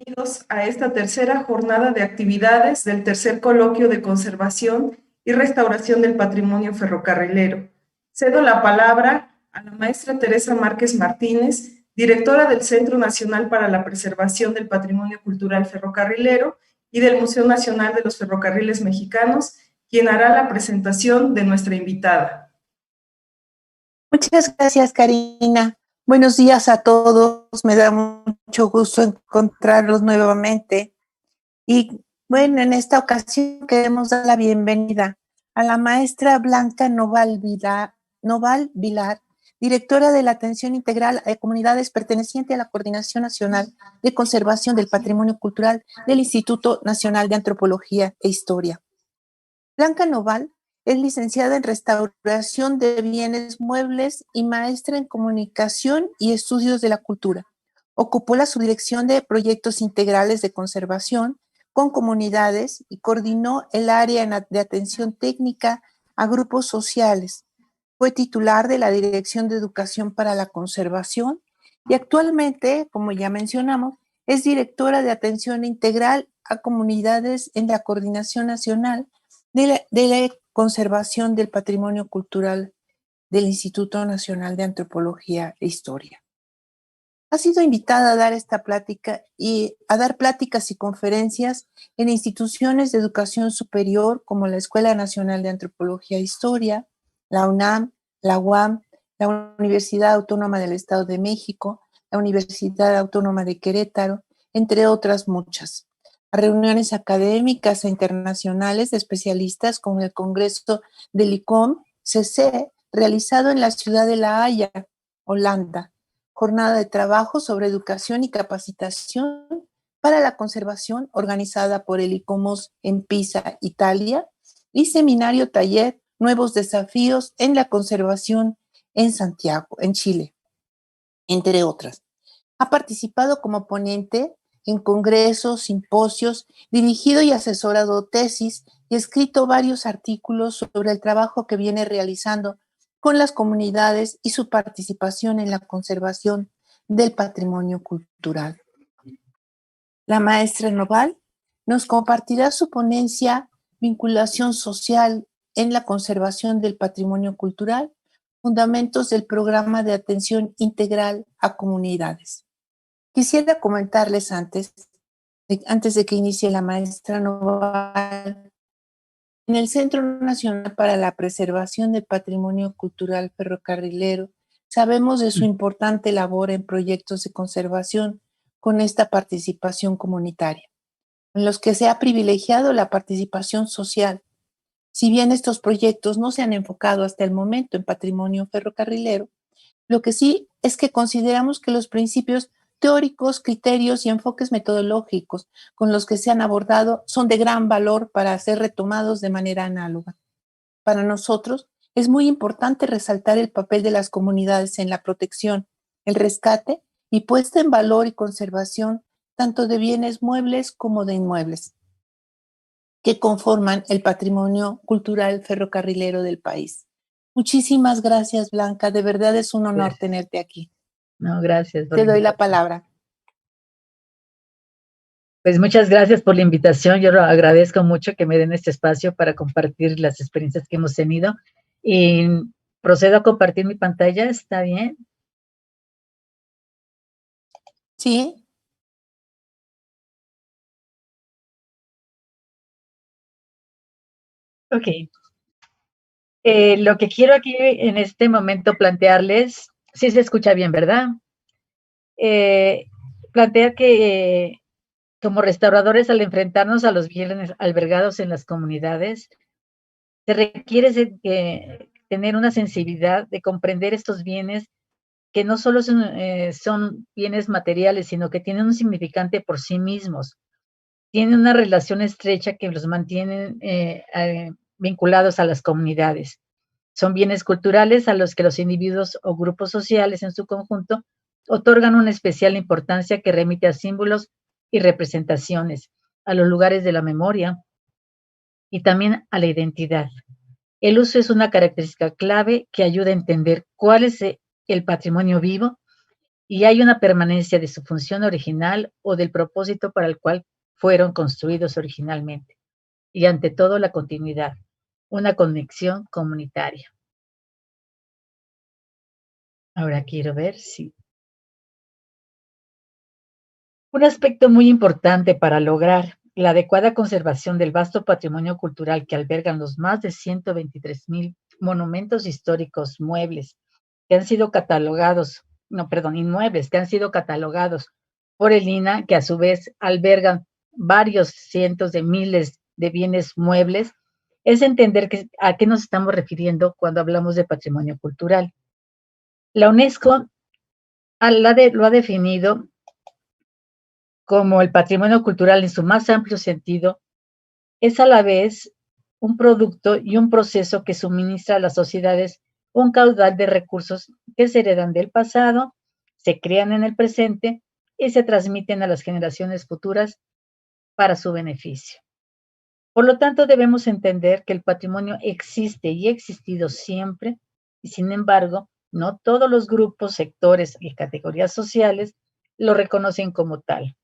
Bienvenidos a esta tercera jornada de actividades del tercer coloquio de conservación y restauración del patrimonio ferrocarrilero. Cedo la palabra a la maestra Teresa Márquez Martínez, directora del Centro Nacional para la Preservación del Patrimonio Cultural Ferrocarrilero y del Museo Nacional de los Ferrocarriles Mexicanos, quien hará la presentación de nuestra invitada. Muchas gracias, Karina. Buenos días a todos. Me da mucho gusto encontrarlos nuevamente. Y bueno, en esta ocasión queremos dar la bienvenida a la maestra Blanca Noval Vilar, directora de la Atención Integral a Comunidades perteneciente a la Coordinación Nacional de Conservación del Patrimonio Cultural del Instituto Nacional de Antropología e Historia. Blanca Noval es licenciada en Restauración de Bienes Muebles y maestra en Comunicación y Estudios de la Cultura. Ocupó la subdirección de proyectos integrales de conservación con comunidades y coordinó el área de atención técnica a grupos sociales. Fue titular de la Dirección de Educación para la Conservación y actualmente, como ya mencionamos, es directora de atención integral a comunidades en la Coordinación Nacional de la Conservación del Patrimonio Cultural del Instituto Nacional de Antropología e Historia. Ha sido invitada a dar esta plática y a dar pláticas y conferencias en instituciones de educación superior como la Escuela Nacional de Antropología e Historia, la UNAM, la UAM, la Universidad Autónoma del Estado de México, la Universidad Autónoma de Querétaro, entre otras muchas. A reuniones académicas e internacionales de especialistas como el Congreso del ICOM-CC, realizado en la ciudad de La Haya, Holanda, jornada de trabajo sobre educación y capacitación para la conservación organizada por el ICOMOS en Pisa, Italia, y seminario taller Nuevos desafíos en la conservación en Santiago, en Chile, entre otras. Ha participado como ponente en congresos, simposios, dirigido y asesorado tesis y escrito varios artículos sobre el trabajo que viene realizando con las comunidades y su participación en la conservación del patrimonio cultural. La maestra Noval nos compartirá su ponencia Vinculación social en la conservación del patrimonio cultural, fundamentos del programa de atención integral a comunidades. Quisiera comentarles antes de que inicie la maestra Noval, en el Centro Nacional para la Preservación del Patrimonio Cultural Ferrocarrilero, sabemos de su importante labor en proyectos de conservación con esta participación comunitaria, en los que se ha privilegiado la participación social. Si bien estos proyectos no se han enfocado hasta el momento en patrimonio ferrocarrilero, lo que sí es que consideramos que los principios teóricos, criterios y enfoques metodológicos con los que se han abordado son de gran valor para ser retomados de manera análoga. Para nosotros es muy importante resaltar el papel de las comunidades en la protección, el rescate y puesta en valor y conservación tanto de bienes muebles como de inmuebles que conforman el patrimonio cultural ferrocarrilero del país. Muchísimas gracias, Blanca. De verdad es un honor tenerte aquí. No, gracias. Te doy la palabra. Pues muchas gracias por la invitación. Yo lo agradezco mucho que me den este espacio para compartir las experiencias que hemos tenido. Y procedo a compartir mi pantalla, ¿está bien? Sí. Ok. Lo que quiero aquí en este momento plantearles, sí se escucha bien, ¿verdad? Plantear que Como restauradores, al enfrentarnos a los bienes albergados en las comunidades, se requiere tener una sensibilidad de comprender estos bienes que no solo son bienes materiales, sino que tienen un significante por sí mismos. Tienen una relación estrecha que los mantienen vinculados a las comunidades. Son bienes culturales a los que los individuos o grupos sociales en su conjunto otorgan una especial importancia que remite a símbolos y representaciones, a los lugares de la memoria y también a la identidad. El uso es una característica clave que ayuda a entender cuál es el patrimonio vivo y hay una permanencia de su función original o del propósito para el cual fueron construidos originalmente. Y ante todo, la continuidad, una conexión comunitaria. Ahora quiero ver si... Un aspecto muy importante para lograr la adecuada conservación del vasto patrimonio cultural que albergan los más de 123,000 monumentos históricos muebles que han sido catalogados, inmuebles que han sido catalogados por el INAH, que a su vez albergan varios cientos de miles de bienes muebles, es entender a qué nos estamos refiriendo cuando hablamos de patrimonio cultural. La UNESCO lo ha definido como el patrimonio cultural en su más amplio sentido, es a la vez un producto y un proceso que suministra a las sociedades un caudal de recursos que se heredan del pasado, se crean en el presente y se transmiten a las generaciones futuras para su beneficio. Por lo tanto, debemos entender que el patrimonio existe y ha existido siempre, y sin embargo, no todos los grupos, sectores y categorías sociales lo reconocen como tal.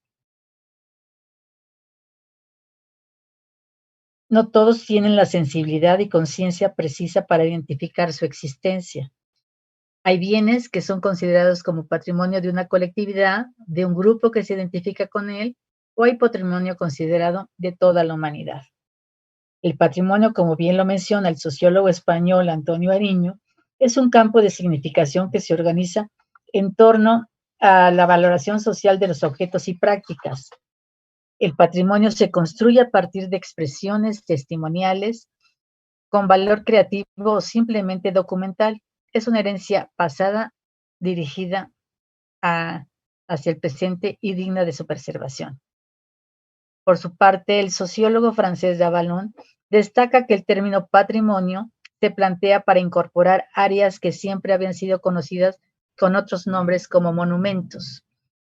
No todos tienen la sensibilidad y conciencia precisa para identificar su existencia. Hay bienes que son considerados como patrimonio de una colectividad, de un grupo que se identifica con él, o hay patrimonio considerado de toda la humanidad. El patrimonio, como bien lo menciona el sociólogo español Antonio Ariño, es un campo de significación que se organiza en torno a la valoración social de los objetos y prácticas. El patrimonio se construye a partir de expresiones testimoniales con valor creativo o simplemente documental. Es una herencia pasada dirigida hacia el presente y digna de su preservación. Por su parte, el sociólogo francés Davallon destaca que el término patrimonio se plantea para incorporar áreas que siempre habían sido conocidas con otros nombres como monumentos.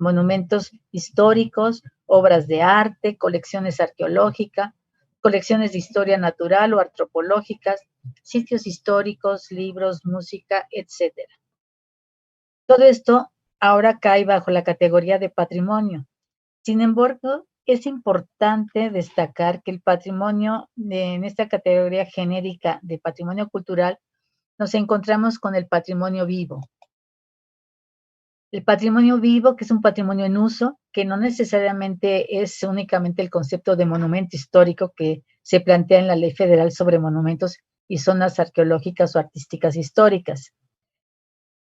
Monumentos históricos, obras de arte, colecciones arqueológicas, colecciones de historia natural o antropológicas, sitios históricos, libros, música, etc. Todo esto ahora cae bajo la categoría de patrimonio. Sin embargo, es importante destacar que el patrimonio, en esta categoría genérica de patrimonio cultural, nos encontramos con el patrimonio vivo. El patrimonio vivo, que es un patrimonio en uso, que no necesariamente es únicamente el concepto de monumento histórico que se plantea en la Ley Federal sobre Monumentos y Zonas Arqueológicas o Artísticas Históricas.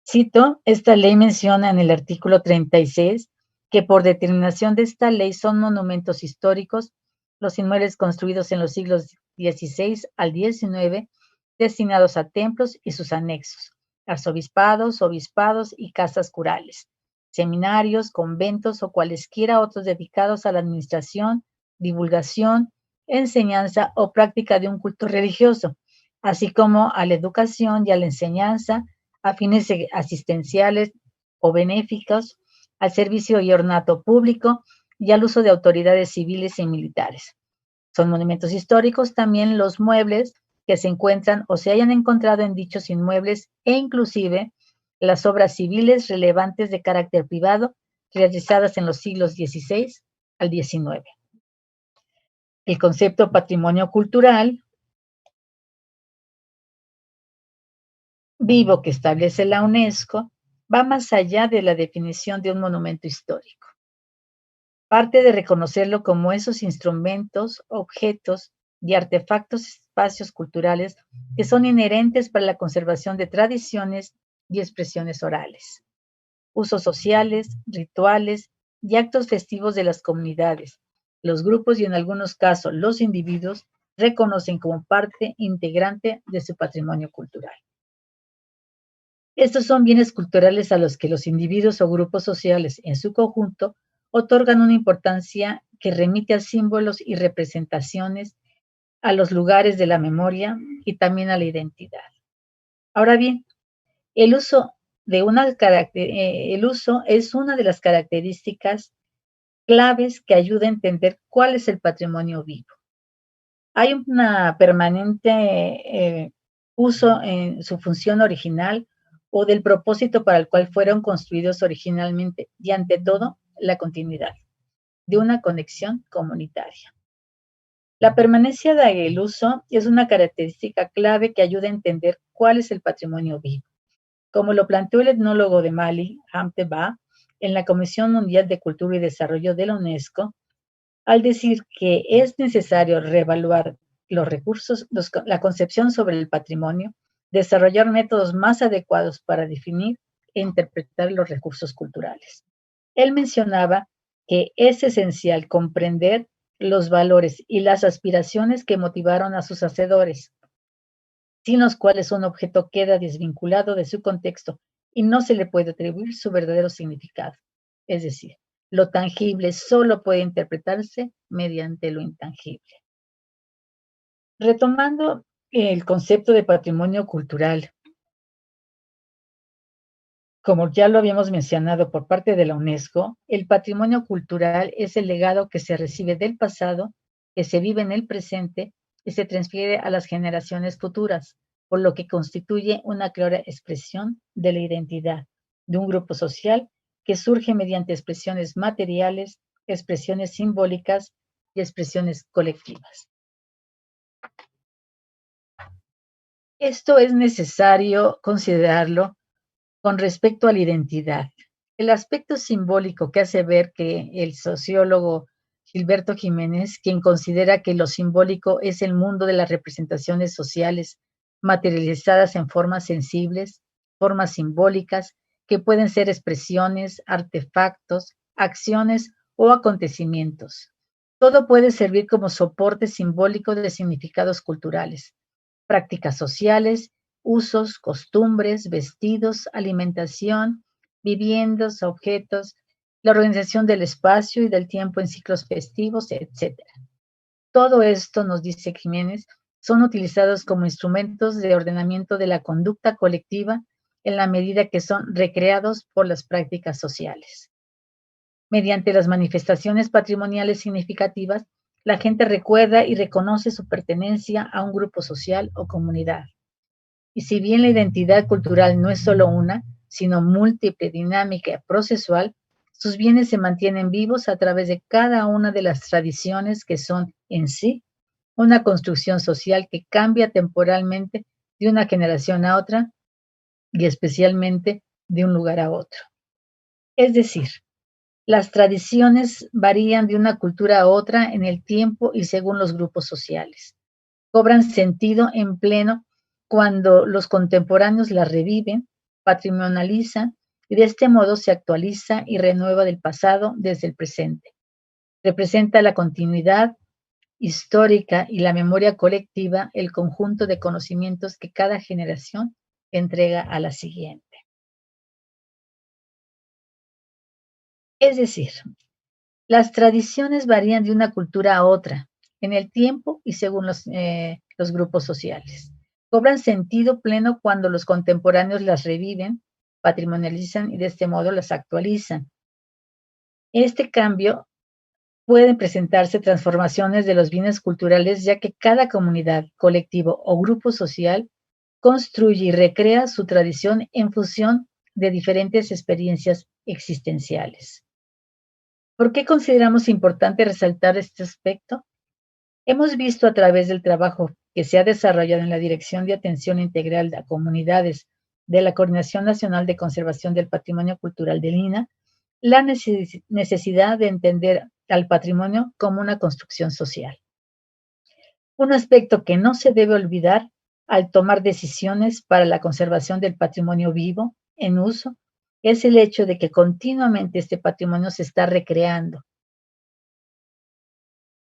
Cito, esta ley menciona en el artículo 36 que por determinación de esta ley son monumentos históricos los inmuebles construidos en los siglos XVI al XIX destinados a templos y sus anexos, arzobispados, obispados y casas curales, seminarios, conventos o cualesquiera otros dedicados a la administración, divulgación, enseñanza o práctica de un culto religioso, así como a la educación y a la enseñanza, a fines asistenciales o benéficos, al servicio y ornato público y al uso de autoridades civiles y militares. Son monumentos históricos también los muebles que se encuentran o se hayan encontrado en dichos inmuebles e inclusive las obras civiles relevantes de carácter privado realizadas en los siglos XVI al XIX. El concepto patrimonio cultural vivo que establece la UNESCO va más allá de la definición de un monumento histórico. Parte de reconocerlo como esos instrumentos, objetos y artefactos, espacios culturales que son inherentes para la conservación de tradiciones y expresiones orales, usos sociales, rituales y actos festivos de las comunidades, los grupos y en algunos casos los individuos reconocen como parte integrante de su patrimonio cultural. Estos son bienes culturales a los que los individuos o grupos sociales en su conjunto otorgan una importancia que remite a símbolos y representaciones, a los lugares de la memoria y también a la identidad. Ahora bien, el uso es una de las características claves que ayuda a entender cuál es el patrimonio vivo. Hay una permanente uso en su función original o del propósito para el cual fueron construidos originalmente y ante todo la continuidad de una conexión comunitaria. La permanencia del uso es una característica clave que ayuda a entender cuál es el patrimonio vivo. Como lo planteó el etnólogo de Mali, Hamte Ba, en la Comisión Mundial de Cultura y Desarrollo de la UNESCO, al decir que es necesario reevaluar los recursos, la concepción sobre el patrimonio, desarrollar métodos más adecuados para definir e interpretar los recursos culturales. Él mencionaba que es esencial comprender los valores y las aspiraciones que motivaron a sus hacedores, sin los cuales un objeto queda desvinculado de su contexto y no se le puede atribuir su verdadero significado. Es decir, lo tangible solo puede interpretarse mediante lo intangible. Retomando el concepto de patrimonio cultural, como ya lo habíamos mencionado por parte de la UNESCO, el patrimonio cultural es el legado que se recibe del pasado, que se vive en el presente y se transfiere a las generaciones futuras, por lo que constituye una clara expresión de la identidad de un grupo social que surge mediante expresiones materiales, expresiones simbólicas y expresiones colectivas. Esto es necesario considerarlo con respecto a la identidad. El aspecto simbólico que hace ver que el sociólogo Gilberto Jiménez, quien considera que lo simbólico es el mundo de las representaciones sociales materializadas en formas sensibles, formas simbólicas, que pueden ser expresiones, artefactos, acciones o acontecimientos. Todo puede servir como soporte simbólico de significados culturales, prácticas sociales, usos, costumbres, vestidos, alimentación, viviendas, objetos, la organización del espacio y del tiempo en ciclos festivos, etc. Todo esto, nos dice Jiménez, son utilizados como instrumentos de ordenamiento de la conducta colectiva en la medida que son recreados por las prácticas sociales. Mediante las manifestaciones patrimoniales significativas, la gente recuerda y reconoce su pertenencia a un grupo social o comunidad. Y si bien la identidad cultural no es solo una, sino múltiple, dinámica y procesual, sus bienes se mantienen vivos a través de cada una de las tradiciones que son en sí una construcción social que cambia temporalmente de una generación a otra y especialmente de un lugar a otro. Es decir, las tradiciones varían de una cultura a otra en el tiempo y según los grupos sociales. Cobran sentido en pleno cuando los contemporáneos las reviven, patrimonializan y de este modo se actualiza y renueva del pasado desde el presente. Representa la continuidad histórica y la memoria colectiva, el conjunto de conocimientos que cada generación entrega a la siguiente. Es decir, las tradiciones varían de una cultura a otra, en el tiempo y según los grupos sociales. Cobran sentido pleno cuando los contemporáneos las reviven, patrimonializan y de este modo las actualizan. Este cambio pueden presentarse transformaciones de los bienes culturales, ya que cada comunidad, colectivo o grupo social construye y recrea su tradición en función de diferentes experiencias existenciales. ¿Por qué consideramos importante resaltar este aspecto? Hemos visto a través del trabajo que se ha desarrollado en la Dirección de Atención Integral a Comunidades de la Coordinación Nacional de Conservación del Patrimonio Cultural del INAH, la necesidad de entender al patrimonio como una construcción social. Un aspecto que no se debe olvidar al tomar decisiones para la conservación del patrimonio vivo en uso es el hecho de que continuamente este patrimonio se está recreando.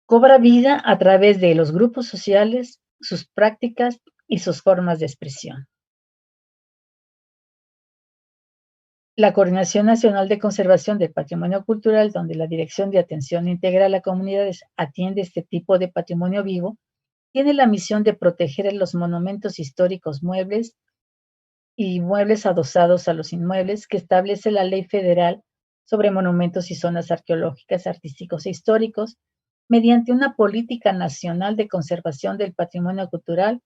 Cobra vida a través de los grupos sociales, sus prácticas y sus formas de expresión. La Coordinación Nacional de Conservación del Patrimonio Cultural, donde la Dirección de Atención Integral a Comunidades atiende este tipo de patrimonio vivo, tiene la misión de proteger los monumentos históricos muebles y muebles adosados a los inmuebles que establece la Ley Federal sobre Monumentos y Zonas Arqueológicas, Artísticos e Históricos, mediante una política nacional de conservación del patrimonio cultural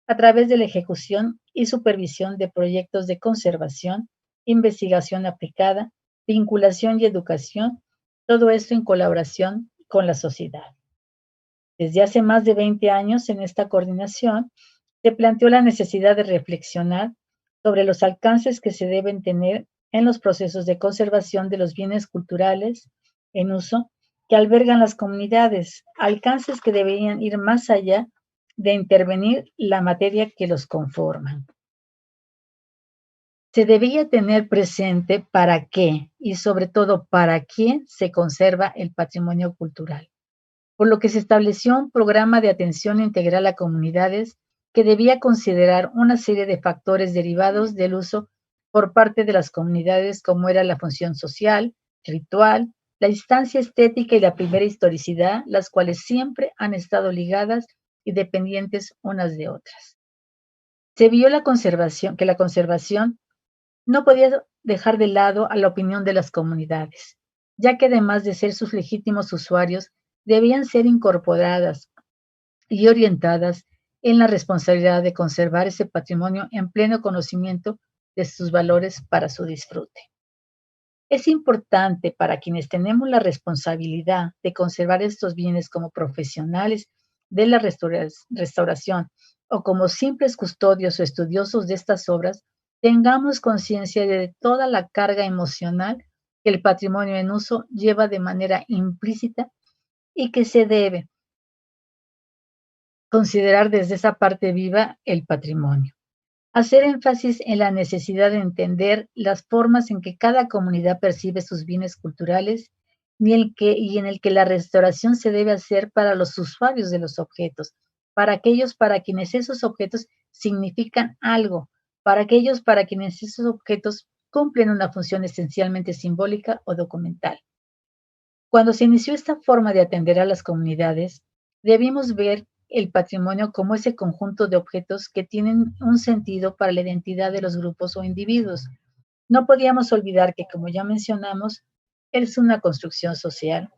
a través de la ejecución y supervisión de proyectos de conservación, investigación aplicada, vinculación y educación, todo esto en colaboración con la sociedad. Desde hace más de 20 años en esta coordinación se planteó la necesidad de reflexionar sobre los alcances que se deben tener en los procesos de conservación de los bienes culturales en uso que albergan las comunidades, alcances que deberían ir más allá de intervenir la materia que los conforman. Se debía tener presente para qué y sobre todo para quién se conserva el patrimonio cultural, por lo que se estableció un programa de atención integral a comunidades que debía considerar una serie de factores derivados del uso por parte de las comunidades, como era la función social, ritual, la instancia estética y la primera historicidad, las cuales siempre han estado ligadas y dependientes unas de otras. Se vio que la conservación no podía dejar de lado a la opinión de las comunidades, ya que además de ser sus legítimos usuarios, debían ser incorporadas y orientadas en la responsabilidad de conservar ese patrimonio en pleno conocimiento de sus valores para su disfrute. Es importante para quienes tenemos la responsabilidad de conservar estos bienes como profesionales de la restauración o como simples custodios o estudiosos de estas obras, tengamos conciencia de toda la carga emocional que el patrimonio en uso lleva de manera implícita y que se debe considerar desde esa parte viva el patrimonio. Hacer énfasis en la necesidad de entender las formas en que cada comunidad percibe sus bienes culturales y en el que la restauración se debe hacer para los usuarios de los objetos, para aquellos para quienes esos objetos significan algo, para aquellos para quienes esos objetos cumplen una función esencialmente simbólica o documental. Cuando se inició esta forma de atender a las comunidades, debimos ver el patrimonio como ese conjunto de objetos que tienen un sentido para la identidad de los grupos o individuos. No podíamos olvidar que, como ya mencionamos, es una construcción social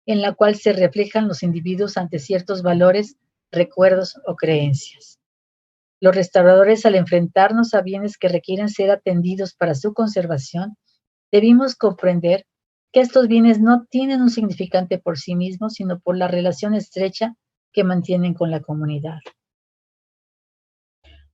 en la cual se reflejan los individuos ante ciertos valores, recuerdos o creencias. Los restauradores, al enfrentarnos a bienes que requieren ser atendidos para su conservación, debimos comprender que estos bienes no tienen un significante por sí mismos, sino por la relación estrecha que mantienen con la comunidad.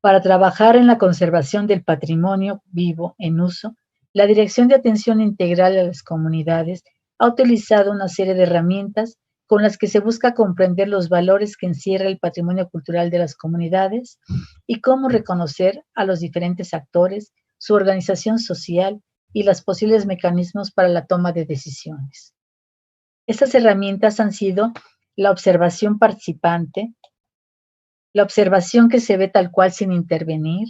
Para trabajar en la conservación del patrimonio vivo en uso, la Dirección de Atención Integral a las Comunidades ha utilizado una serie de herramientas con las que se busca comprender los valores que encierra el patrimonio cultural de las comunidades y cómo reconocer a los diferentes actores, su organización social y los posibles mecanismos para la toma de decisiones. Estas herramientas han sido la observación participante, la observación que se ve tal cual sin intervenir.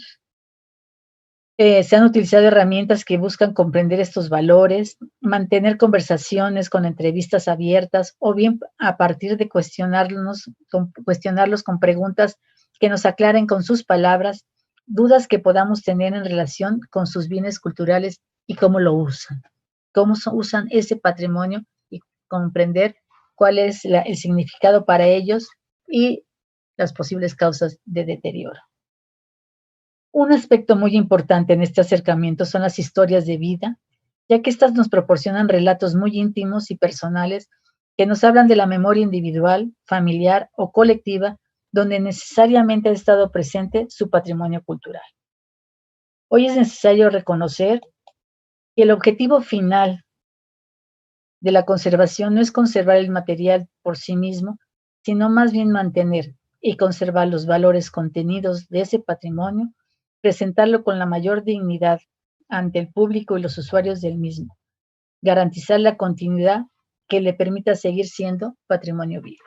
Se han utilizado herramientas que buscan comprender estos valores, mantener conversaciones con entrevistas abiertas o bien a partir de cuestionarlos con preguntas que nos aclaren con sus palabras dudas que podamos tener en relación con sus bienes culturales y cómo lo usan, cómo usan ese patrimonio y comprender cuál es el significado para ellos y las posibles causas de deterioro. Un aspecto muy importante en este acercamiento son las historias de vida, ya que estas nos proporcionan relatos muy íntimos y personales que nos hablan de la memoria individual, familiar o colectiva, donde necesariamente ha estado presente su patrimonio cultural. Hoy es necesario reconocer que el objetivo final de la conservación no es conservar el material por sí mismo, sino más bien mantener y conservar los valores contenidos de ese patrimonio, presentarlo con la mayor dignidad ante el público y los usuarios del mismo, garantizar la continuidad que le permita seguir siendo patrimonio vivo.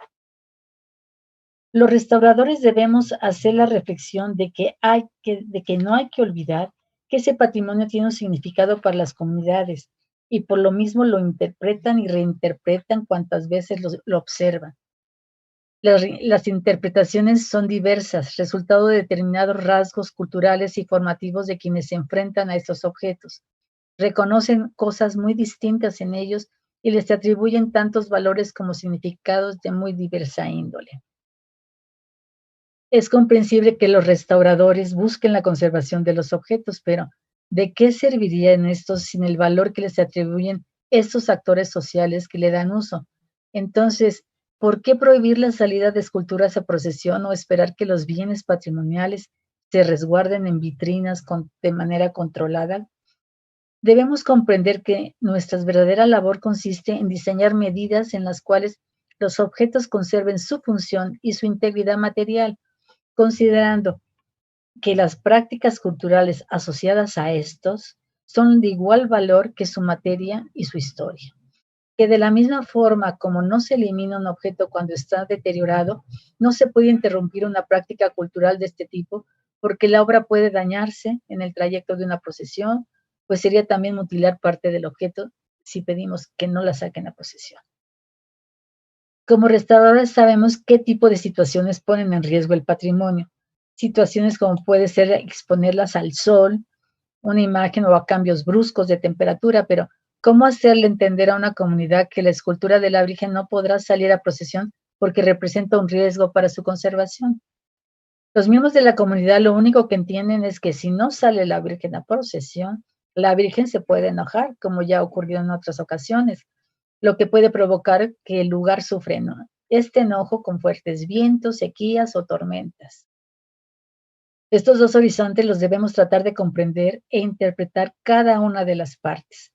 Los restauradores debemos hacer la reflexión de que no hay que olvidar que ese patrimonio tiene un significado para las comunidades y por lo mismo lo interpretan y reinterpretan cuantas veces lo observan. Las interpretaciones son diversas, resultado de determinados rasgos culturales y formativos de quienes se enfrentan a estos objetos. Reconocen cosas muy distintas en ellos y les atribuyen tantos valores como significados de muy diversa índole. Es comprensible que los restauradores busquen la conservación de los objetos, pero ¿de qué servirían estos sin el valor que les atribuyen estos actores sociales que le dan uso? Entonces, ¿por qué prohibir la salida de esculturas a procesión o esperar que los bienes patrimoniales se resguarden en vitrinas de manera controlada? Debemos comprender que nuestra verdadera labor consiste en diseñar medidas en las cuales los objetos conserven su función y su integridad material, considerando que las prácticas culturales asociadas a estos son de igual valor que su materia y su historia. Que de la misma forma como no se elimina un objeto cuando está deteriorado, no se puede interrumpir una práctica cultural de este tipo porque la obra puede dañarse en el trayecto de una procesión, pues sería también mutilar parte del objeto si pedimos que no la saquen a procesión. Como restauradores sabemos qué tipo de situaciones ponen en riesgo el patrimonio. Situaciones como puede ser exponerlas al sol, una imagen o a cambios bruscos de temperatura, pero ¿cómo hacerle entender a una comunidad que la escultura de la Virgen no podrá salir a procesión porque representa un riesgo para su conservación? Los miembros de la comunidad lo único que entienden es que si no sale la Virgen a procesión, la Virgen se puede enojar, como ya ocurrió en otras ocasiones, lo que puede provocar que el lugar sufra este enojo con fuertes vientos, sequías o tormentas. Estos dos horizontes los debemos tratar de comprender e interpretar cada una de las partes.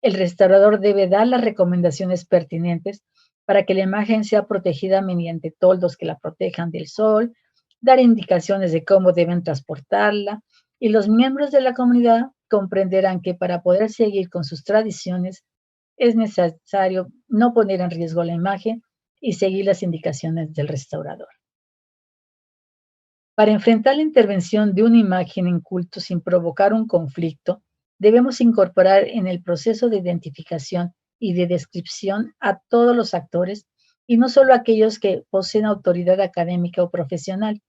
El restaurador debe dar las recomendaciones pertinentes para que la imagen sea protegida mediante toldos que la protejan del sol, dar indicaciones de cómo deben transportarla, y los miembros de la comunidad comprenderán que para poder seguir con sus tradiciones es necesario no poner en riesgo la imagen y seguir las indicaciones del restaurador. Para enfrentar la intervención de una imagen en culto sin provocar un conflicto, debemos incorporar en el proceso de identificación y de descripción a todos los actores y no solo a aquellos que poseen autoridad académica o profesional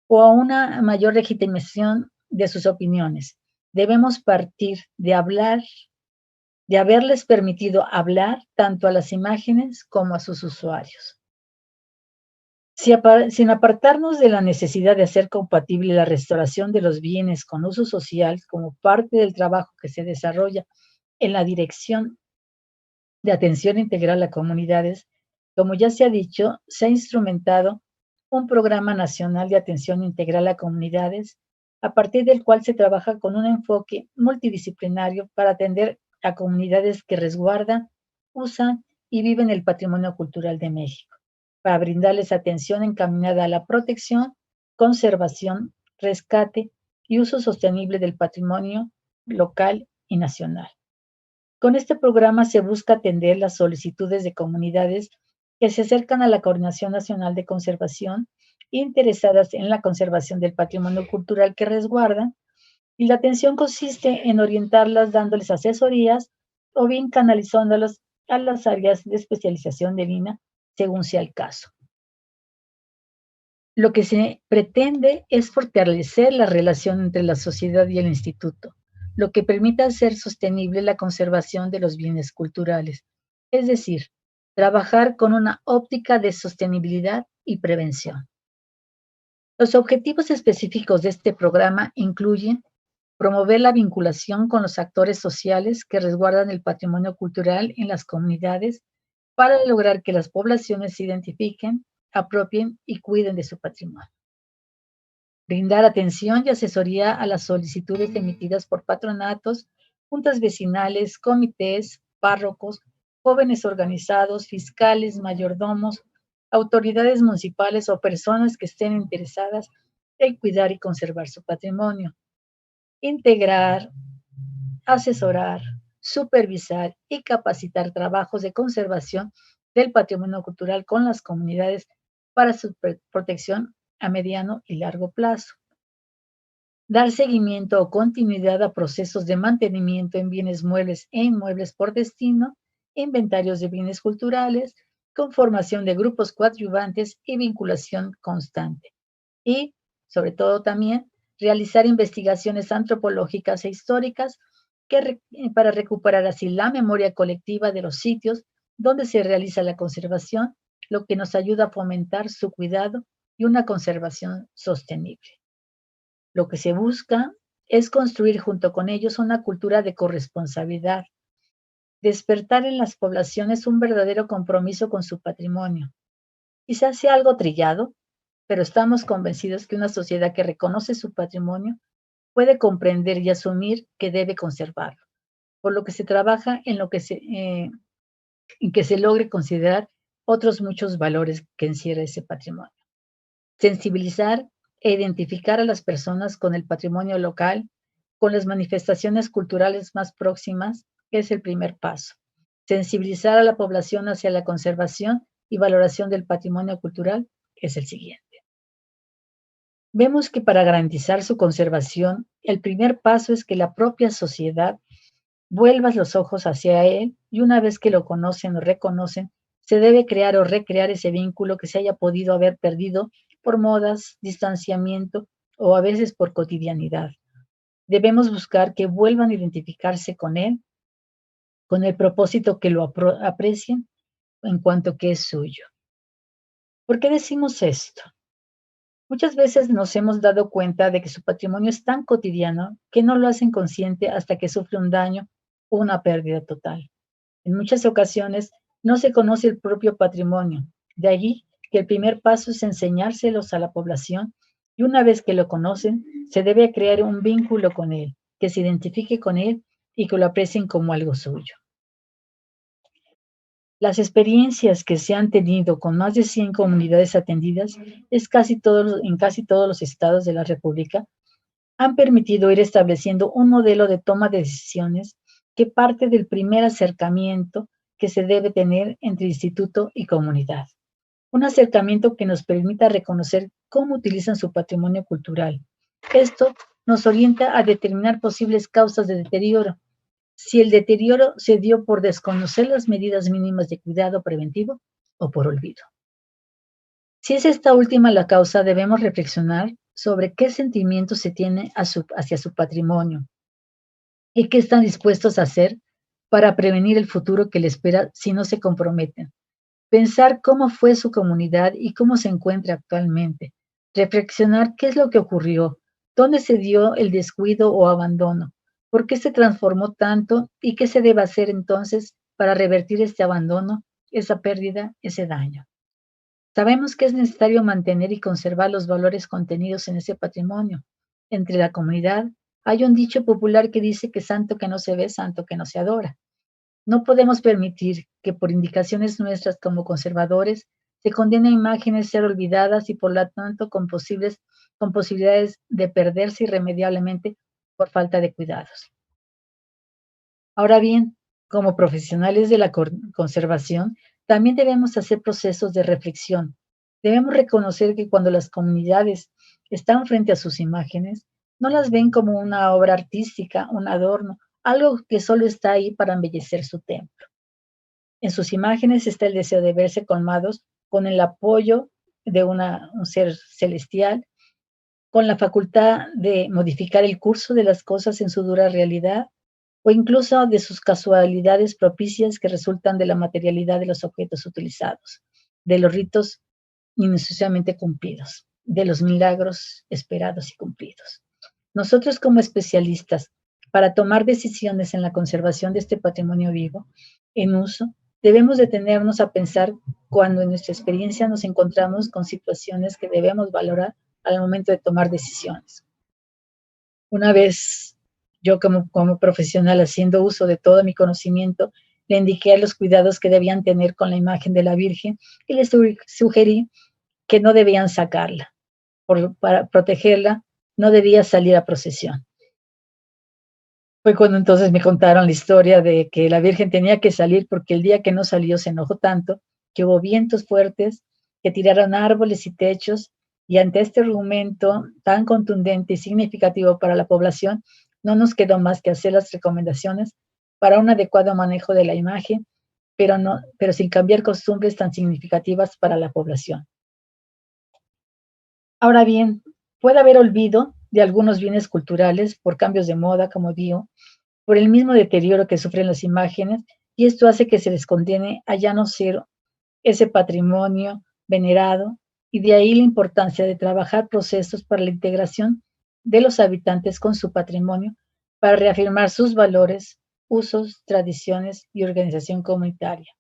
o a una mayor legitimación de sus opiniones. Debemos partir de haberles permitido hablar tanto a las imágenes como a sus usuarios. Sin apartarnos de la necesidad de hacer compatible la restauración de los bienes con uso social como parte del trabajo que se desarrolla en la Dirección de Atención Integral a Comunidades, como ya se ha dicho, se ha instrumentado un Programa Nacional de Atención Integral a Comunidades, a partir del cual se trabaja con un enfoque multidisciplinario para atender a comunidades que resguardan, usan y viven el patrimonio cultural de México, para brindarles atención encaminada a la protección, conservación, rescate y uso sostenible del patrimonio local y nacional. Con este programa se busca atender las solicitudes de comunidades que se acercan a la Coordinación Nacional de Conservación, interesadas en la conservación del patrimonio cultural que resguardan, y la atención consiste en orientarlas dándoles asesorías o bien canalizándolas a las áreas de especialización de INAH, según sea el caso. Lo que se pretende es fortalecer la relación entre la sociedad y el instituto, lo que permita hacer sostenible la conservación de los bienes culturales, es decir, trabajar con una óptica de sostenibilidad y prevención. Los objetivos específicos de este programa incluyen promover la vinculación con los actores sociales que resguardan el patrimonio cultural en las comunidades para lograr que las poblaciones se identifiquen, apropien y cuiden de su patrimonio. Brindar atención y asesoría a las solicitudes emitidas por patronatos, juntas vecinales, comités, párrocos, jóvenes organizados, fiscales, mayordomos, autoridades municipales o personas que estén interesadas en cuidar y conservar su patrimonio. Integrar, asesorar, supervisar y capacitar trabajos de conservación del patrimonio cultural con las comunidades para su protección a mediano y largo plazo. Dar seguimiento o continuidad a procesos de mantenimiento en bienes muebles e inmuebles por destino, inventarios de bienes culturales, conformación de grupos coadyuvantes y vinculación constante. Y, sobre todo también, realizar investigaciones antropológicas e históricas para recuperar así la memoria colectiva de los sitios donde se realiza la conservación, lo que nos ayuda a fomentar su cuidado y una conservación sostenible. Lo que se busca es construir junto con ellos una cultura de corresponsabilidad, despertar en las poblaciones un verdadero compromiso con su patrimonio. Quizás sea algo trillado, pero estamos convencidos que una sociedad que reconoce su patrimonio puede comprender y asumir que debe conservarlo, por lo que se trabaja en que se logre considerar otros muchos valores que encierra ese patrimonio. Sensibilizar e identificar a las personas con el patrimonio local, con las manifestaciones culturales más próximas, es el primer paso. Sensibilizar a la población hacia la conservación y valoración del patrimonio cultural es el siguiente. Vemos que para garantizar su conservación, el primer paso es que la propia sociedad vuelva los ojos hacia él y una vez que lo conocen o reconocen, se debe crear o recrear ese vínculo que se haya podido haber perdido por modas, distanciamiento o a veces por cotidianidad. Debemos buscar que vuelvan a identificarse con él, con el propósito que lo aprecien en cuanto que es suyo. ¿Por qué decimos esto? Muchas veces nos hemos dado cuenta de que su patrimonio es tan cotidiano que no lo hacen consciente hasta que sufre un daño o una pérdida total. En muchas ocasiones no se conoce el propio patrimonio. De allí que el primer paso es enseñárselos a la población y una vez que lo conocen, se debe crear un vínculo con él, que se identifique con él y que lo aprecien como algo suyo. Las experiencias que se han tenido con más de 100 comunidades atendidas en casi todos los estados de la República han permitido ir estableciendo un modelo de toma de decisiones que parte del primer acercamiento que se debe tener entre instituto y comunidad. Un acercamiento que nos permita reconocer cómo utilizan su patrimonio cultural. Esto nos orienta a determinar posibles causas de deterioro. Si el deterioro se dio por desconocer las medidas mínimas de cuidado preventivo o por olvido. Si es esta última la causa, debemos reflexionar sobre qué sentimientos se tiene hacia su patrimonio y qué están dispuestos a hacer para prevenir el futuro que le espera si no se comprometen. Pensar cómo fue su comunidad y cómo se encuentra actualmente. Reflexionar qué es lo que ocurrió, dónde se dio el descuido o abandono, por qué se transformó tanto y qué se debe hacer entonces para revertir este abandono, esa pérdida, ese daño. Sabemos que es necesario mantener y conservar los valores contenidos en ese patrimonio. Entre la comunidad hay un dicho popular que dice que santo que no se ve, santo que no se adora. No podemos permitir que por indicaciones nuestras como conservadores se condenen imágenes ser olvidadas y por lo tanto con posibilidades de perderse irremediablemente por falta de cuidados. Ahora bien, como profesionales de la conservación, también debemos hacer procesos de reflexión. Debemos reconocer que cuando las comunidades están frente a sus imágenes, no las ven como una obra artística, un adorno, algo que solo está ahí para embellecer su templo. En sus imágenes está el deseo de verse colmados con el apoyo de un ser celestial, con la facultad de modificar el curso de las cosas en su dura realidad, o incluso de sus casualidades propicias que resultan de la materialidad de los objetos utilizados, de los ritos minuciosamente cumplidos, de los milagros esperados y cumplidos. Nosotros como especialistas, para tomar decisiones en la conservación de este patrimonio vivo en uso, debemos detenernos a pensar cuando en nuestra experiencia nos encontramos con situaciones que debemos valorar al momento de tomar decisiones. Una vez yo como profesional haciendo uso de todo mi conocimiento, le indiqué los cuidados que debían tener con la imagen de la Virgen y les sugerí que no debían sacarla. Para protegerla, no debía salir a procesión. Fue cuando entonces me contaron la historia de que la Virgen tenía que salir porque el día que no salió se enojó tanto, que hubo vientos fuertes, que tiraron árboles y techos, y ante este argumento tan contundente y significativo para la población, no nos quedó más que hacer las recomendaciones para un adecuado manejo de la imagen, pero sin cambiar costumbres tan significativas para la población. Ahora bien, puede haber olvido de algunos bienes culturales por cambios de moda, como digo, por el mismo deterioro que sufren las imágenes, y esto hace que se les condene a ya no ser ese patrimonio venerado, y de ahí la importancia de trabajar procesos para la integración de los habitantes con su patrimonio, para reafirmar sus valores, usos, tradiciones y organización comunitaria.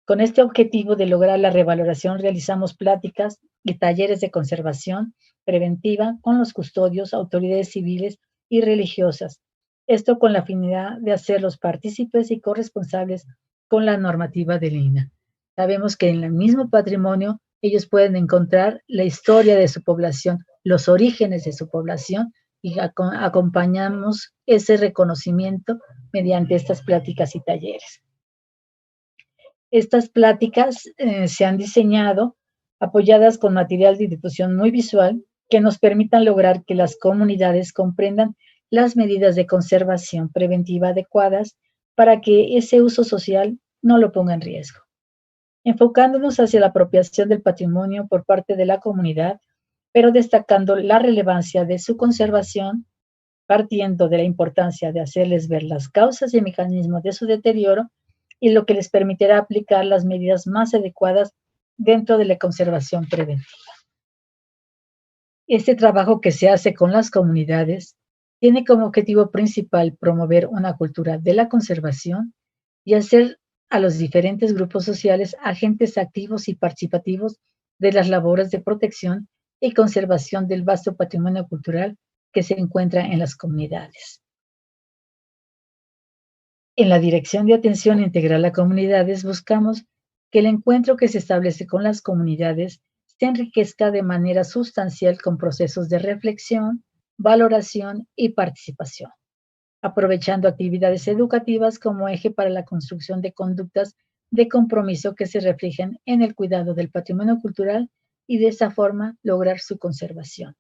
Con este objetivo de lograr la revaloración, realizamos pláticas y talleres de conservación preventiva con los custodios, autoridades civiles y religiosas. Esto con la finalidad de hacerlos partícipes y corresponsables con la normativa del INAH. Sabemos que en el mismo patrimonio ellos pueden encontrar la historia de su población, los orígenes de su población, y acompañamos ese reconocimiento mediante estas pláticas y talleres. Estas pláticas se han diseñado apoyadas con material de difusión muy visual que nos permitan lograr que las comunidades comprendan las medidas de conservación preventiva adecuadas para que ese uso social no lo ponga en riesgo. Enfocándonos hacia la apropiación del patrimonio por parte de la comunidad, pero destacando la relevancia de su conservación, partiendo de la importancia de hacerles ver las causas y mecanismos de su deterioro, y lo que les permitirá aplicar las medidas más adecuadas dentro de la conservación preventiva. Este trabajo que se hace con las comunidades tiene como objetivo principal promover una cultura de la conservación y hacer a los diferentes grupos sociales agentes activos y participativos de las labores de protección y conservación del vasto patrimonio cultural que se encuentra en las comunidades. En la Dirección de Atención Integral a Comunidades buscamos que el encuentro que se establece con las comunidades se enriquezca de manera sustancial con procesos de reflexión, valoración y participación, aprovechando actividades educativas como eje para la construcción de conductas de compromiso que se reflejen en el cuidado del patrimonio cultural y de esa forma lograr su conservación.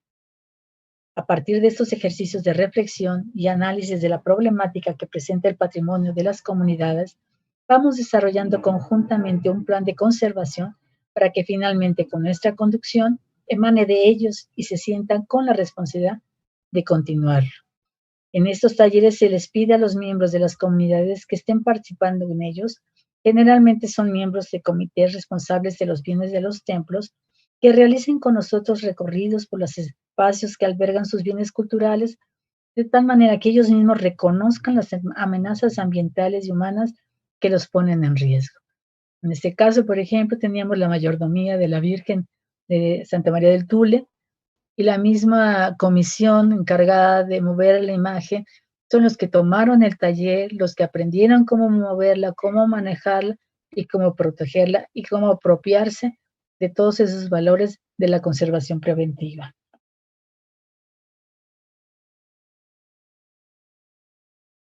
A partir de estos ejercicios de reflexión y análisis de la problemática que presenta el patrimonio de las comunidades, vamos desarrollando conjuntamente un plan de conservación para que finalmente con nuestra conducción emane de ellos y se sientan con la responsabilidad de continuarlo. En estos talleres se les pide a los miembros de las comunidades que estén participando en ellos, generalmente son miembros de comités responsables de los bienes de los templos, que realicen con nosotros recorridos por los espacios que albergan sus bienes culturales, de tal manera que ellos mismos reconozcan las amenazas ambientales y humanas que los ponen en riesgo. En este caso, por ejemplo, teníamos la mayordomía de la Virgen de Santa María del Tule, y la misma comisión encargada de mover la imagen son los que tomaron el taller, los que aprendieron cómo moverla, cómo manejarla y cómo protegerla y cómo apropiarse de todos esos valores de la conservación preventiva.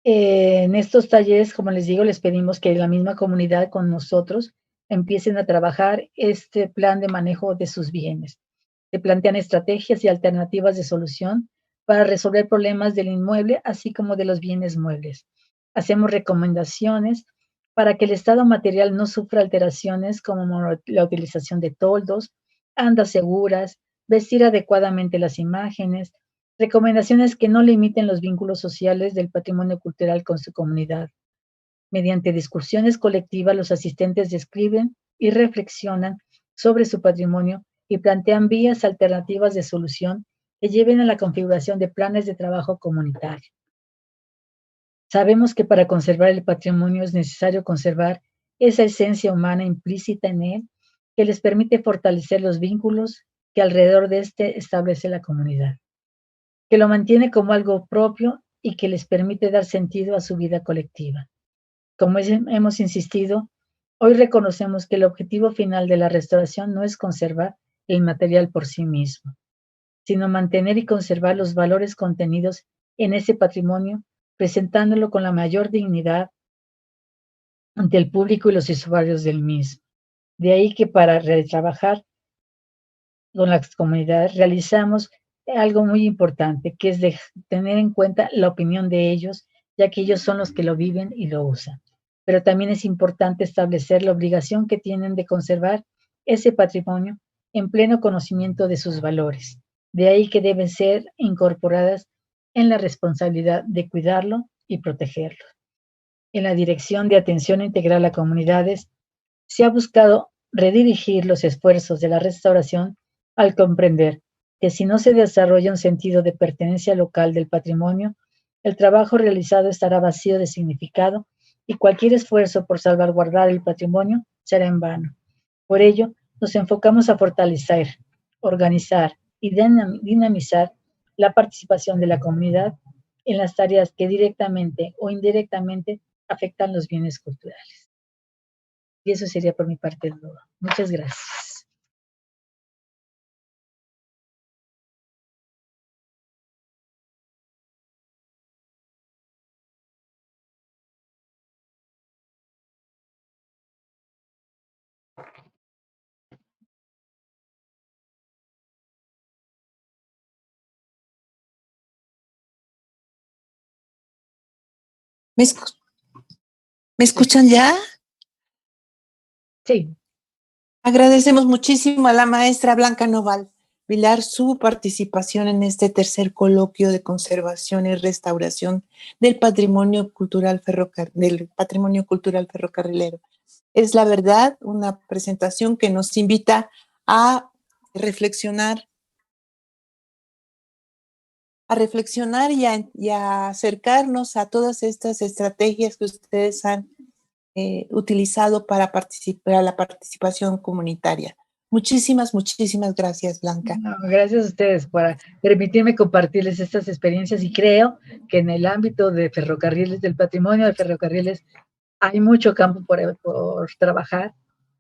En estos talleres, como les digo, les pedimos que la misma comunidad con nosotros empiecen a trabajar este plan de manejo de sus bienes. Se plantean estrategias y alternativas de solución para resolver problemas del inmueble, así como de los bienes muebles. Hacemos recomendaciones para que el estado material no sufra alteraciones como la utilización de toldos, andas seguras, vestir adecuadamente las imágenes, recomendaciones que no limiten los vínculos sociales del patrimonio cultural con su comunidad. Mediante discusiones colectivas, los asistentes describen y reflexionan sobre su patrimonio y plantean vías alternativas de solución que lleven a la configuración de planes de trabajo comunitario. Sabemos que para conservar el patrimonio es necesario conservar esa esencia humana implícita en él que les permite fortalecer los vínculos que alrededor de este establece la comunidad, que lo mantiene como algo propio y que les permite dar sentido a su vida colectiva. Como hemos insistido, hoy reconocemos que el objetivo final de la restauración no es conservar el material por sí mismo, sino mantener y conservar los valores contenidos en ese patrimonio presentándolo con la mayor dignidad ante el público y los usuarios del mismo. De ahí que para trabajar con las comunidades realizamos algo muy importante, que es de tener en cuenta la opinión de ellos, ya que ellos son los que lo viven y lo usan. Pero también es importante establecer la obligación que tienen de conservar ese patrimonio en pleno conocimiento de sus valores. De ahí que deben ser incorporadas en la responsabilidad de cuidarlo y protegerlo. En la Dirección de Atención Integral a Comunidades se ha buscado redirigir los esfuerzos de la restauración al comprender que si no se desarrolla un sentido de pertenencia local del patrimonio, el trabajo realizado estará vacío de significado y cualquier esfuerzo por salvaguardar el patrimonio será en vano. Por ello, nos enfocamos a fortalecer, organizar y dinamizar la participación de la comunidad en las tareas que directamente o indirectamente afectan los bienes culturales. Y eso sería por mi parte todo. Muchas gracias. ¿Me escuchan ya? Sí. Agradecemos muchísimo a la maestra Blanca Noval Vilar su participación en este tercer coloquio de conservación y restauración del patrimonio cultural ferrocarrilero. Es la verdad una presentación que nos invita a reflexionar y a acercarnos a todas estas estrategias que ustedes han utilizado para la participación comunitaria. Muchísimas gracias, Blanca. No, gracias a ustedes por permitirme compartirles estas experiencias y creo que en el ámbito de ferrocarriles, del patrimonio de ferrocarriles, hay mucho campo por trabajar,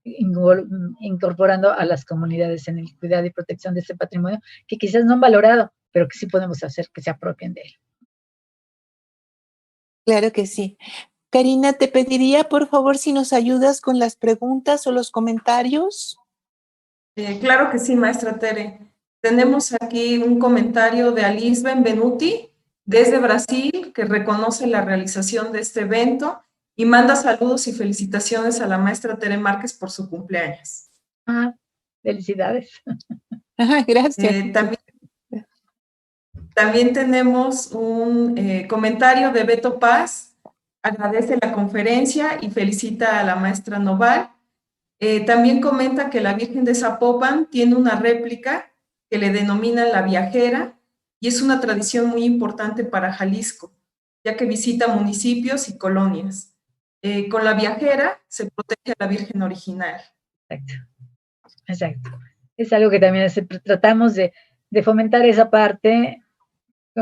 incorporando a las comunidades en el cuidado y protección de este patrimonio que quizás no han valorado, pero que sí podemos hacer que se apropien de él. Claro que sí. Karina, te pediría, por favor, si nos ayudas con las preguntas o los comentarios. Claro que sí, maestra Tere. Tenemos aquí un comentario de Alice Benvenuti desde Brasil, que reconoce la realización de este evento y manda saludos y felicitaciones a la maestra Tere Márquez por su cumpleaños. Ah, felicidades. Gracias. También tenemos un comentario de Beto Paz, agradece la conferencia y felicita a la maestra Noval. También comenta que la Virgen de Zapopan tiene una réplica que le denominan la Viajera y es una tradición muy importante para Jalisco, ya que visita municipios y colonias. Con la Viajera se protege a la Virgen original. Exacto. Es algo que también tratamos de fomentar esa parte.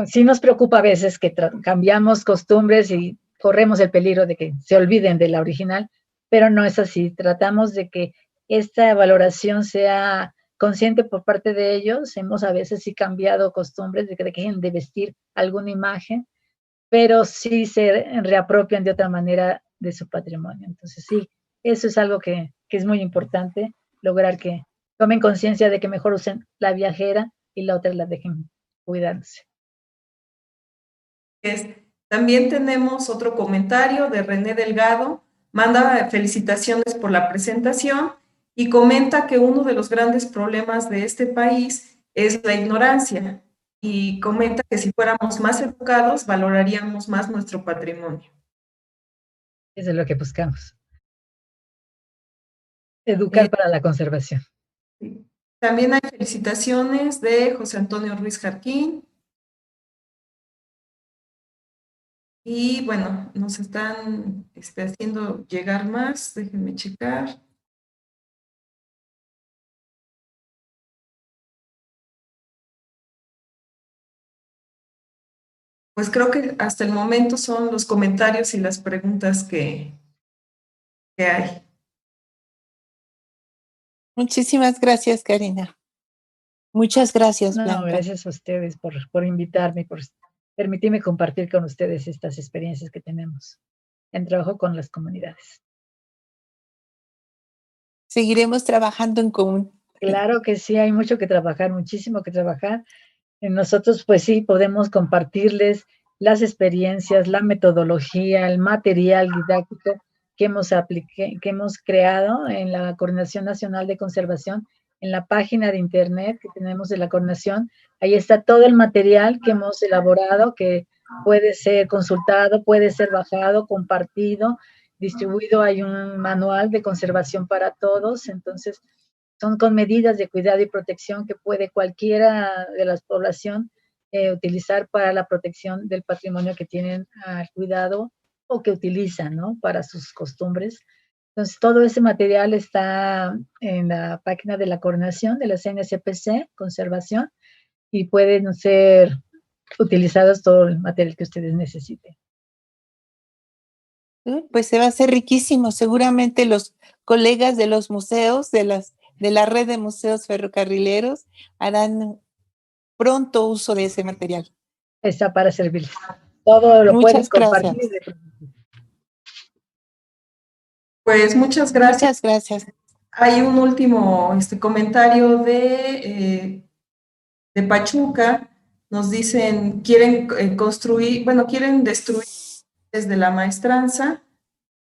Sí nos preocupa a veces que cambiamos costumbres y corremos el peligro de que se olviden de la original, pero no es así. Tratamos de que esta valoración sea consciente por parte de ellos. Hemos a veces sí cambiado costumbres de que dejen de vestir alguna imagen, pero sí se reapropian de otra manera de su patrimonio. Entonces sí, eso es algo que es muy importante, lograr que tomen conciencia de que mejor usen la viajera y la otra la dejen cuidándose. También tenemos otro comentario de René Delgado, manda felicitaciones por la presentación y comenta que uno de los grandes problemas de este país es la ignorancia y comenta que si fuéramos más educados valoraríamos más nuestro patrimonio. Eso es lo que buscamos. Educar para la conservación. También hay felicitaciones de José Antonio Ruiz Jarquín. Y bueno, nos están haciendo llegar más, déjenme checar. Pues creo que hasta el momento son los comentarios y las preguntas que hay. Muchísimas gracias, Karina. Muchas gracias, Blanca. No, gracias a ustedes por invitarme, por permitirme compartir con ustedes estas experiencias que tenemos en trabajo con las comunidades. Seguiremos trabajando en común. Claro que sí, hay mucho que trabajar, muchísimo que trabajar. Nosotros, pues sí, podemos compartirles las experiencias, la metodología, el material didáctico que que hemos creado en la Coordinación Nacional de Conservación, en la página de internet que tenemos de la coordinación. Ahí está todo el material que hemos elaborado, que puede ser consultado, puede ser bajado, compartido, distribuido. Hay un manual de conservación para todos, entonces son con medidas de cuidado y protección que puede cualquiera de la población utilizar para la protección del patrimonio que tienen al cuidado o que utilizan, ¿no? Para sus costumbres. Entonces, todo ese material está en la página de la coordinación de la CNSPC, Conservación, y pueden ser utilizados todo el material que ustedes necesiten. Pues se va a hacer riquísimo. Seguramente los colegas de los museos, de la red de museos ferrocarrileros, harán pronto uso de ese material. Está para servirles. Todo lo pueden Muchas compartir. gracias. Pues muchas gracias. Muchas gracias. Hay un último comentario de Pachuca. Nos dicen, quieren quieren destruir desde la maestranza.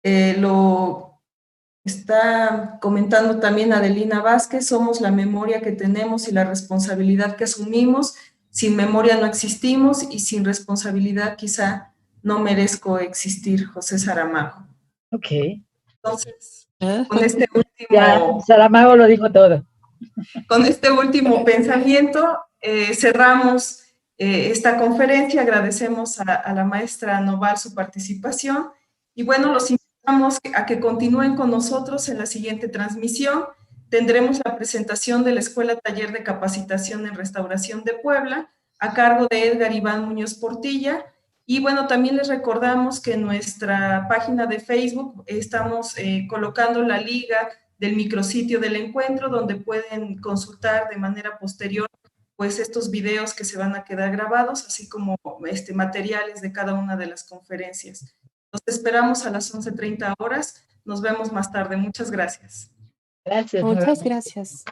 Lo está comentando también Adelina Vázquez, somos la memoria que tenemos y la responsabilidad que asumimos. Sin memoria no existimos y sin responsabilidad quizá no merezco existir, José Saramago. Ok. Entonces, con este último... Ya, Saramago lo dijo todo. Con este último pensamiento cerramos esta conferencia. Agradecemos a la maestra Noval su participación y bueno, los invitamos a que continúen con nosotros en la siguiente transmisión. Tendremos la presentación de la Escuela Taller de Capacitación en Restauración de Puebla a cargo de Edgar Iván Muñoz Portilla. Y bueno, también les recordamos que en nuestra página de Facebook estamos colocando la liga del micrositio del encuentro, donde pueden consultar de manera posterior pues estos videos que se van a quedar grabados, así como materiales de cada una de las conferencias. Los esperamos a las 11:30 horas. Nos vemos más tarde. Muchas gracias. Gracias. Muchas gracias.